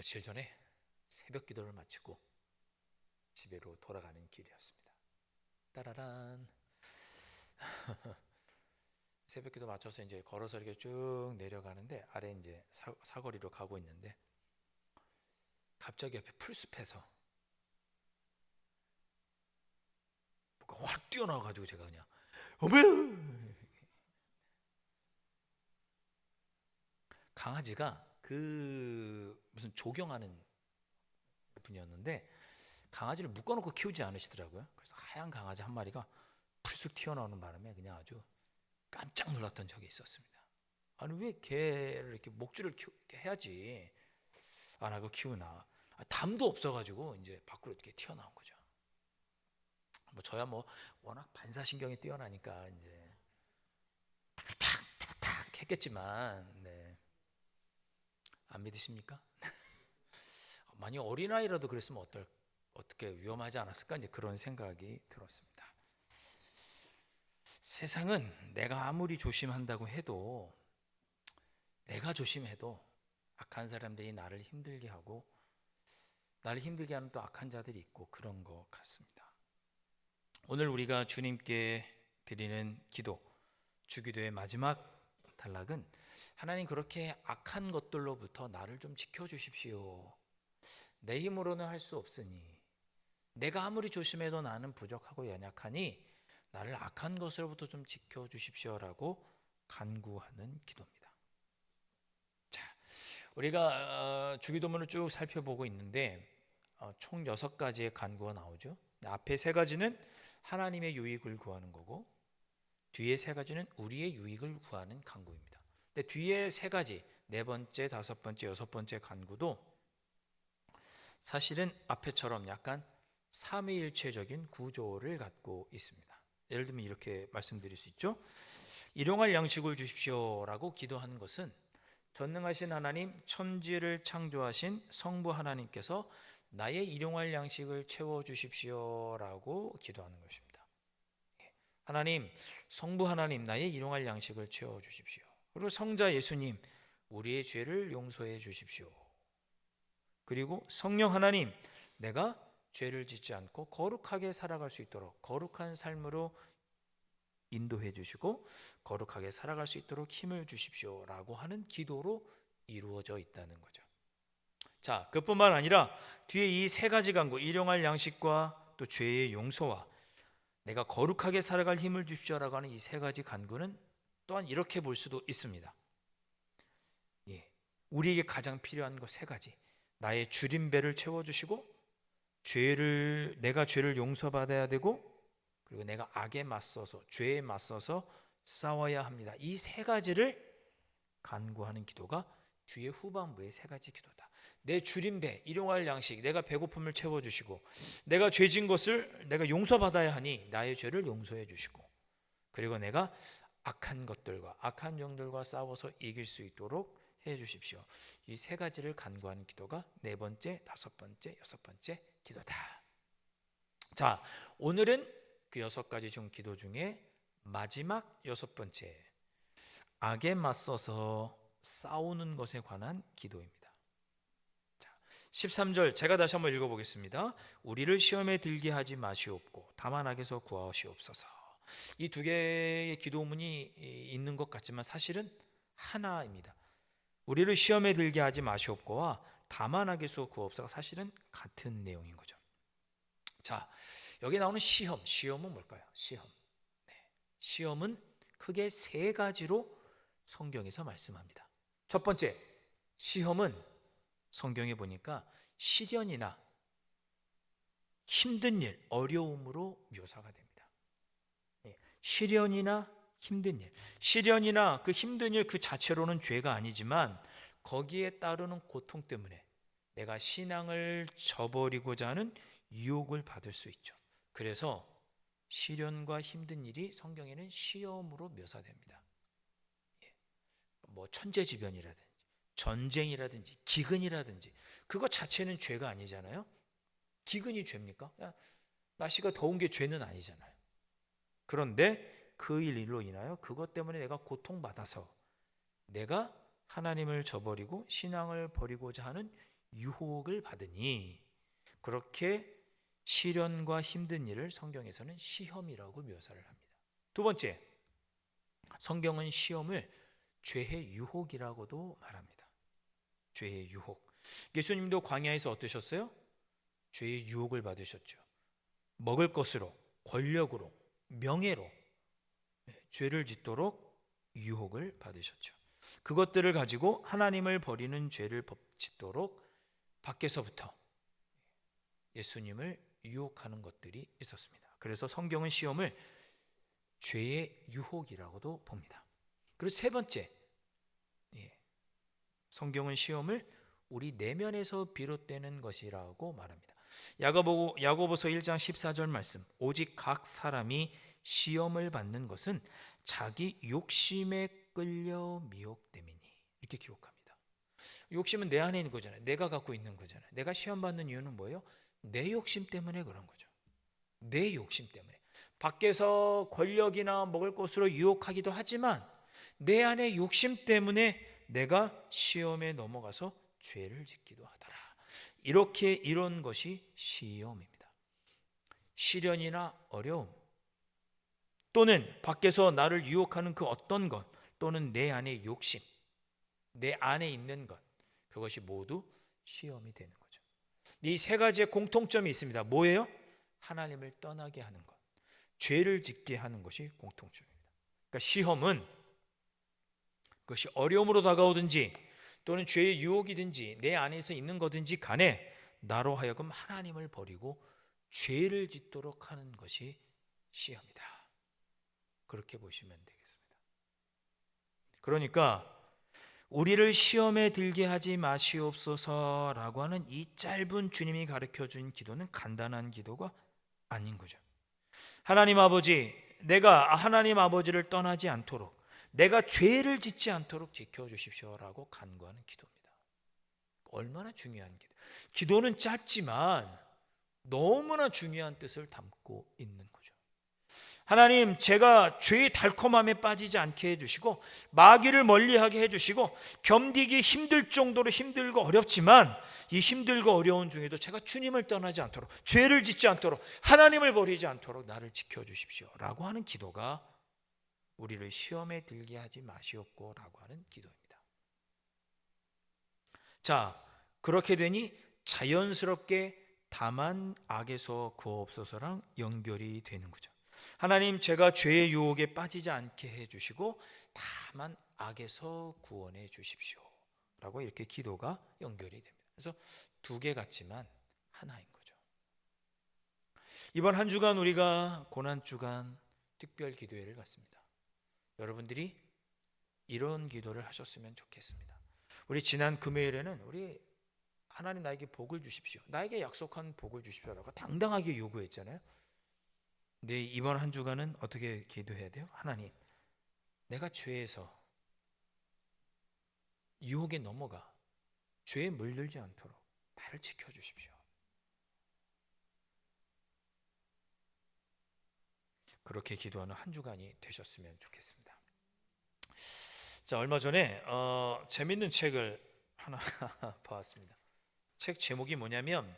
며칠 전에 새벽 기도를 마치고 집으로 돌아가는 길이었습니다. 따라란. 새벽 기도 마쳐서 이제 걸어서 이렇게 쭉 내려가는데 아래 이제 사거리로 가고 있는데 갑자기 옆에 풀숲에서 뭐가 확 뛰어나와가지고 제가 그냥 어머! 강아지가 그 무슨 조경하는 분이었는데 강아지를 묶어놓고 키우지 않으시더라고요. 그래서 하얀 강아지 한 마리가 풀쑥 튀어나오는 바람에 그냥 아주 깜짝 놀랐던 적이 있었습니다. 아니 왜 개를 이렇게 목줄을 해야지 안 하고 키우나. 담도 없어가지고 이제 밖으로 이렇게 튀어나온 거죠. 뭐 저야 뭐 워낙 반사신경이 뛰어나니까 이제 탁탁탁탁 했겠지만 네. 안 믿으십니까? 만약 어린아이라도 그랬으면 어떻게 위험하지 않았을까 이제 그런 생각이 들었습니다. 세상은 내가 아무리 조심한다고 해도 내가 조심해도 악한 사람들이 나를 힘들게 하고 나를 힘들게 하는 또 악한 자들이 있고 그런 것 같습니다. 오늘 우리가 주님께 드리는 기도, 주기도의 마지막 단락은 하나님 그렇게 악한 것들로부터 나를 좀 지켜주십시오. 내 힘으로는 할 수 없으니 내가 아무리 조심해도 나는 부족하고 연약하니 나를 악한 것으로부터 좀 지켜주십시오라고 간구하는 기도입니다. 자, 우리가 주기도문을 쭉 살펴보고 있는데 총 6가지의 간구가 나오죠. 앞에 3가지는 하나님의 유익을 구하는 거고 뒤에 3가지는 우리의 유익을 구하는 간구입니다. 근데 뒤에 3가지, 4번째, 5번째, 6번째 간구도 사실은 앞에처럼 약간 삼위일체적인 구조를 갖고 있습니다. 예를 들면 이렇게 말씀드릴 수 있죠. 일용할 양식을 주십시오라고 기도하는 것은 전능하신 하나님, 천지를 창조하신 성부 하나님께서 나의 일용할 양식을 채워주십시오라고 기도하는 것입니다. 하나님, 성부 하나님, 나의 일용할 양식을 채워주십시오. 그리고 성자 예수님, 우리의 죄를 용서해 주십시오. 그리고 성령 하나님, 내가 죄를 짓지 않고 거룩하게 살아갈 수 있도록 거룩한 삶으로 인도해 주시고 거룩하게 살아갈 수 있도록 힘을 주십시오 라고 하는 기도로 이루어져 있다는 거죠. 자, 그뿐만 아니라 뒤에 이 3가지 간구, 일용할 양식과 또 죄의 용서와 내가 거룩하게 살아갈 힘을 주십시오라고 하는 이 3가지 간구는 또한 이렇게 볼 수도 있습니다. 우리에게 가장 필요한 것 3가지. 나의 줄임배를 채워주시고 내가 죄를 용서받아야 되고 그리고 내가 악에 맞서서 죄에 맞서서 싸워야 합니다. 이 3가지를 간구하는 기도가 뒤에 후반부의 3가지 기도다. 내 줄임배, 일용할 양식, 내가 배고픔을 채워주시고 내가 죄진 것을 내가 용서받아야 하니 나의 죄를 용서해 주시고 그리고 내가 악한 것들과 악한 영들과 싸워서 이길 수 있도록 해 주십시오. 이 3가지를 간구하는 기도가 4번째, 5번째, 6번째 기도다. 자, 오늘은 그 6가지 중 기도 중에 마지막 6번째, 악에 맞서서 싸우는 것에 관한 기도입니다. 자, 13절 제가 다시 한번 읽어보겠습니다. 우리를 시험에 들게 하지 마시옵고 다만 악에서 구하시옵소서. 이 2개의 기도문이 있는 것 같지만 사실은 하나입니다. 우리를 시험에 들게 하지 마시옵고와 다만 악에서 구하옵소서가 사실은 같은 내용인 거죠. 자, 여기 나오는 시험은 뭘까요? 시험은 크게 3가지로 성경에서 말씀합니다. 첫 번째, 시험은 성경에 보니까 시련이나 힘든 일, 어려움으로 묘사가 됩니다. 시련이나 힘든 일, 시련이나 그 힘든 일 그 자체로는 죄가 아니지만 거기에 따르는 고통 때문에 내가 신앙을 저버리고자 하는 유혹을 받을 수 있죠. 그래서 시련과 힘든 일이 성경에는 시험으로 묘사됩니다. 뭐 천재지변이라든지 전쟁이라든지 기근이라든지 그거 자체는 죄가 아니잖아요. 기근이 죄입니까? 날씨가 더운 게 죄는 아니잖아요. 그런데 그 일로 인하여 그것 때문에 내가 고통받아서 내가 하나님을 저버리고 신앙을 버리고자 하는 유혹을 받으니, 그렇게 시련과 힘든 일을 성경에서는 시험이라고 묘사를 합니다. 두 번째, 성경은 시험을 죄의 유혹이라고도 말합니다. 죄의 유혹. 예수님도 광야에서 어떠셨어요? 죄의 유혹을 받으셨죠. 먹을 것으로, 권력으로, 명예로 죄를 짓도록 유혹을 받으셨죠. 그것들을 가지고 하나님을 버리는 죄를 짓도록 밖에서부터 예수님을 유혹하는 것들이 있었습니다. 그래서 성경은 시험을 죄의 유혹이라고도 봅니다. 그리고 세 번째, 성경은 시험을 우리 내면에서 비롯되는 것이라고 말합니다. 야고보서 1장 14절 말씀, 오직 각 사람이 시험을 받는 것은 자기 욕심에 끌려 미혹됨이니, 이렇게 기록합니다. 욕심은 내 안에 있는 거잖아요. 내가 갖고 있는 거잖아요. 내가 시험 받는 이유는 뭐예요? 내 욕심 때문에 그런 거죠. 내 욕심 때문에. 밖에서 권력이나 먹을 것으로 유혹하기도 하지만 내 안에 욕심 때문에 내가 시험에 넘어가서 죄를 짓기도 하더라. 이런 것이 시험입니다. 시련이나 어려움, 또는 밖에서 나를 유혹하는 그 어떤 것, 또는 내 안의 욕심, 내 안에 있는 것, 그것이 모두 시험이 되는 거죠. 이 세 가지의 공통점이 있습니다. 뭐예요? 하나님을 떠나게 하는 것, 죄를 짓게 하는 것이 공통점입니다. 그러니까 시험은 그것이 어려움으로 다가오든지 또는 죄의 유혹이든지 내 안에서 있는 거든지 간에 나로 하여금 하나님을 버리고 죄를 짓도록 하는 것이 시험이다. 그렇게 보시면 되겠습니다. 그러니까 우리를 시험에 들게 하지 마시옵소서라고 하는 이 짧은 주님이 가르쳐준 기도는 간단한 기도가 아닌 거죠. 하나님 아버지, 내가 하나님 아버지를 떠나지 않도록, 내가 죄를 짓지 않도록 지켜주십시오라고 간구하는 기도입니다. 얼마나 중요한 기도. 기도는 짧지만 너무나 중요한 뜻을 담고 있는 거죠. 하나님, 제가 죄의 달콤함에 빠지지 않게 해주시고 마귀를 멀리하게 해주시고 견디기 힘들 정도로 힘들고 어렵지만 이 힘들고 어려운 중에도 제가 주님을 떠나지 않도록, 죄를 짓지 않도록, 하나님을 버리지 않도록 나를 지켜주십시오 라고 하는 기도가 우리를 시험에 들게 하지 마시옵고 라고 하는 기도입니다. 자, 그렇게 되니 자연스럽게 다만 악에서 구하옵소서랑 연결이 되는 거죠. 하나님, 제가 죄의 유혹에 빠지지 않게 해주시고 다만 악에서 구원해 주십시오 라고 이렇게 기도가 연결이 됩니다. 그래서 두 개 같지만 하나인 거죠. 이번 한 주간 우리가 고난주간 특별 기도회를 갖습니다. 여러분들이 이런 기도를 하셨으면 좋겠습니다. 우리 지난 금요일에는 우리 하나님 나에게 복을 주십시오, 나에게 약속한 복을 주십시오라고 당당하게 요구했잖아요. 근데 이번 한 주간은 어떻게 기도해야 돼요? 하나님, 내가 죄에서 유혹에 넘어가 죄에 물들지 않도록 나를 지켜주십시오. 그렇게 기도하는 한 주간이 되셨으면 좋겠습니다. 자, 얼마 전에 재밌는 책을 하나 봤습니다. 책 제목이 뭐냐면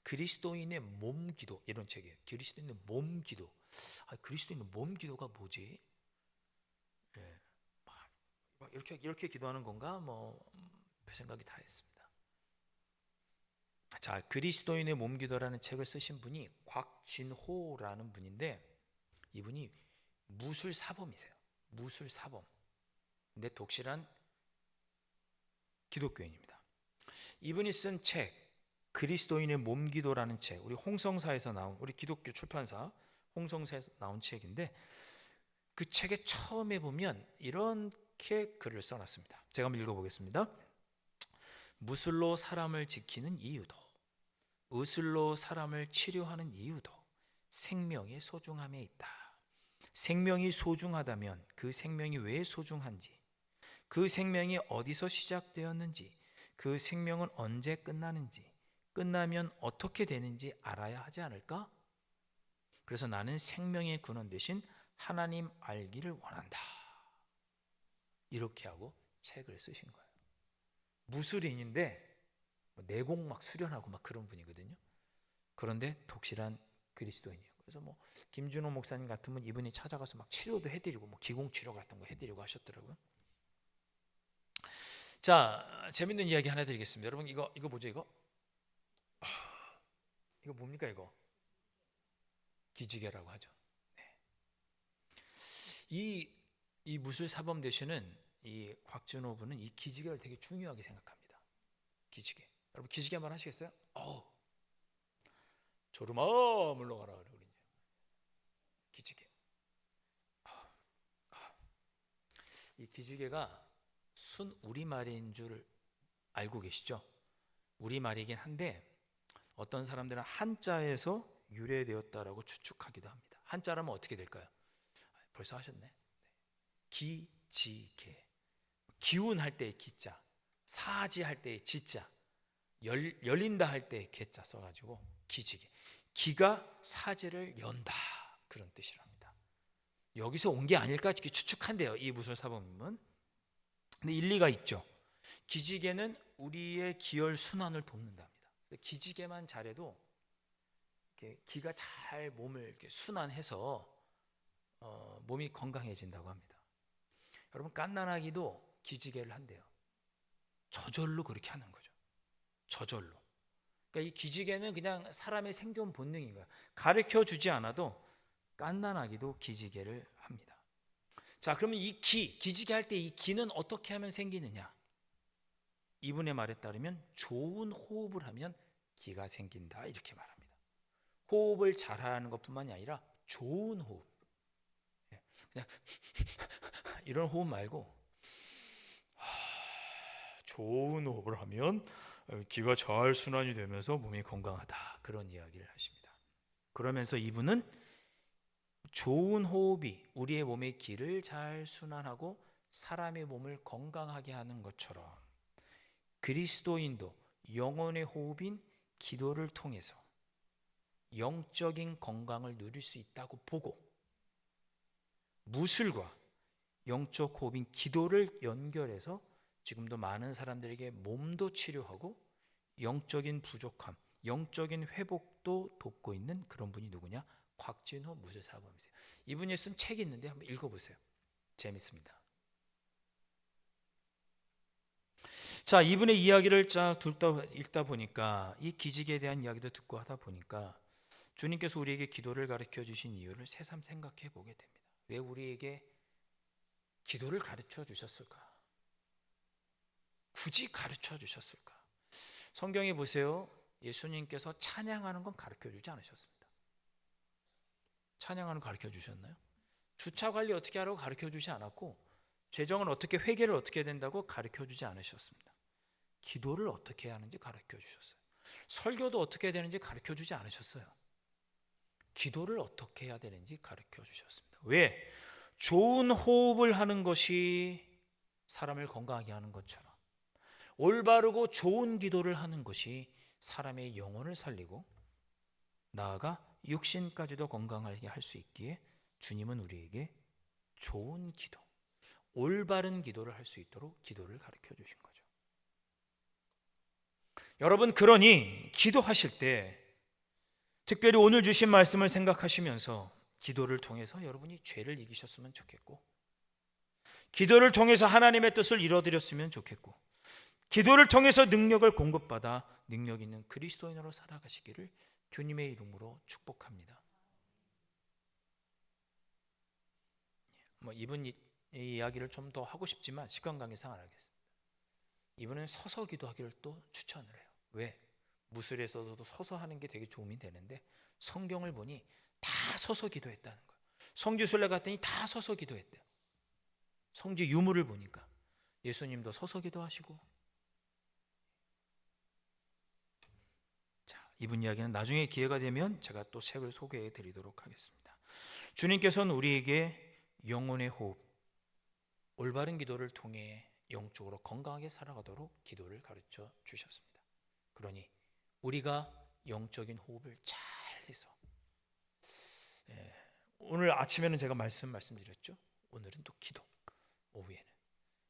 그리스도인의 몸기도, 이런 책이에요. 그리스도인의 몸기도. 그리스도인의 몸기도가 뭐지? 예, 이렇게 기도하는 건가? 그 생각이 다 했습니다. 자, 그리스도인의 몸기도라는 책을 쓰신 분이 곽진호라는 분인데, 이분이 무술사범이세요. 무술사범. 근데 독실한 기독교인입니다. 이분이 쓴 책 그리스도인의 몸기도라는 책, 우리 홍성사에서 나온, 우리 기독교 출판사 홍성사에서 나온 책인데, 그 책의 처음에 보면 이렇게 글을 써놨습니다. 제가 한번 읽어보겠습니다. 무술로 사람을 지키는 이유도, 의술로 사람을 치료하는 이유도 생명의 소중함에 있다. 생명이 소중하다면 그 생명이 왜 소중한지, 그 생명이 어디서 시작되었는지, 그 생명은 언제 끝나는지, 끝나면 어떻게 되는지 알아야 하지 않을까? 그래서 나는 생명의 근원 대신 하나님 알기를 원한다. 이렇게 하고 책을 쓰신 거예요. 무술인인데 내공 막 수련하고 막 그런 분이거든요. 그런데 독실한 그리스도인이에요. 그래서 뭐 김준호 목사님 같은 분 이분이 찾아가서 막 치료도 해드리고 뭐 기공치료 같은 거 해드리고 하셨더라고요. 자, 재밌는 이야기 하나 드리겠습니다. 여러분 이거 뭐죠 이거? 이거 뭡니까 이거? 기지개라고 하죠. 네. 이 무술 사범 되시는 이 곽준호 분은 이 기지개를 되게 중요하게 생각합니다. 기지개. 여러분 기지개 한번 하시겠어요? 조르마 물러가라 그러거든요. 기지개. 이 기지개가 순 우리말인 줄 알고 계시죠? 우리말이긴 한데 어떤 사람들은 한자에서 유래되었다라고 추측하기도 합니다. 한자라면 어떻게 될까요? 벌써 하셨네. 기지개. 기운할 때의 기자, 사지할 때의 지자, 열린다 할 때의 개자 써가지고 기지개. 기가 사지를 연다 그런 뜻이랍니다. 여기서 온 게 아닐까 이렇게 추측한대요. 이 무술사범님은. 근데 일리가 있죠. 기지개는 우리의 기혈 순환을 돕는답니다. 기지개만 잘해도 기가 잘 몸을 이렇게 순환해서 몸이 건강해진다고 합니다. 여러분 갓난아기도 기지개를 한대요. 저절로 그렇게 하는 거죠. 저절로. 그러니까 이 기지개는 그냥 사람의 생존 본능인 거예요. 가르쳐 주지 않아도 갓난아기도 기지개를 합니다. 자, 그러면 이 기지개 할 때 이 기는 어떻게 하면 생기느냐? 이분의 말에 따르면 좋은 호흡을 하면 기가 생긴다 이렇게 말합니다. 호흡을 잘하는 것뿐만이 아니라 좋은 호흡. 그냥 이런 호흡 말고 좋은 호흡을 하면 기가 잘 순환이 되면서 몸이 건강하다 그런 이야기를 하십니다. 그러면서 이분은 좋은 호흡이 우리의 몸의 기를 잘 순환하고 사람의 몸을 건강하게 하는 것처럼 그리스도인도 영혼의 호흡인 기도를 통해서 영적인 건강을 누릴 수 있다고 보고 무술과 영적 호흡인 기도를 연결해서 지금도 많은 사람들에게 몸도 치료하고 영적인 부족함, 영적인 회복도 돕고 있는 그런 분이 누구냐? 곽진호 무술사범이세요. 이분이 쓴 책이 있는데 한번 읽어보세요. 재밌습니다. 자, 이분의 이야기를 쫙 읽다 보니까 이 기직에 대한 이야기도 듣고 하다 보니까 주님께서 우리에게 기도를 가르쳐 주신 이유를 새삼 생각해 보게 됩니다. 왜 우리에게 기도를 가르쳐 주셨을까? 굳이 가르쳐 주셨을까? 성경에 보세요. 예수님께서 찬양하는 건 가르쳐 주지 않으셨습니다. 찬양하는 거 가르쳐 주셨나요? 주차 관리 어떻게 하라고 가르쳐 주지 않았고 죄정은 어떻게 회개를 어떻게 된다고 가르쳐 주지 않으셨습니다. 기도를 어떻게 해야 하는지 가르쳐 주셨어요. 설교도 어떻게 해야 되는지 가르쳐 주지 않으셨어요. 기도를 어떻게 해야 되는지 가르쳐 주셨습니다. 왜? 좋은 호흡을 하는 것이 사람을 건강하게 하는 것처럼 올바르고 좋은 기도를 하는 것이 사람의 영혼을 살리고 나아가 육신까지도 건강하게 할 수 있기에 주님은 우리에게 좋은 기도, 올바른 기도를 할 수 있도록 기도를 가르쳐 주신 거죠. 여러분, 그러니 기도하실 때 특별히 오늘 주신 말씀을 생각하시면서 기도를 통해서 여러분이 죄를 이기셨으면 좋겠고 기도를 통해서 하나님의 뜻을 이뤄드렸으면 좋겠고 기도를 통해서 능력을 공급받아 능력 있는 그리스도인으로 살아가시기를 주님의 이름으로 축복합니다. 이분 이 이야기를 좀 더 하고 싶지만 시간 관계상 안 하겠습니다. 이분은 서서 기도하기를 또 추천을 해요. 왜? 무술에서도 서서 하는 게 되게 도움이 되는데 성경을 보니 다 서서 기도했다는 거예요. 성지순례 갔더니 다 서서 기도했대요. 성지 유물을 보니까 예수님도 서서 기도하시고. 자, 이분 이야기는 나중에 기회가 되면 제가 또 책을 소개해 드리도록 하겠습니다. 주님께서는 우리에게 영혼의 호흡, 올바른 기도를 통해 영적으로 건강하게 살아가도록 기도를 가르쳐 주셨습니다. 그러니 우리가 영적인 호흡을 잘 해서 오늘 아침에는 제가 말씀드렸죠. 오늘은 또 기도, 오후에는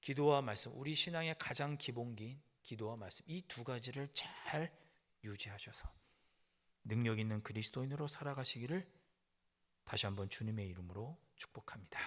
기도와 말씀, 우리 신앙의 가장 기본기인 기도와 말씀, 이 두 가지를 잘 유지하셔서 능력 있는 그리스도인으로 살아가시기를 다시 한번 주님의 이름으로 축복합니다.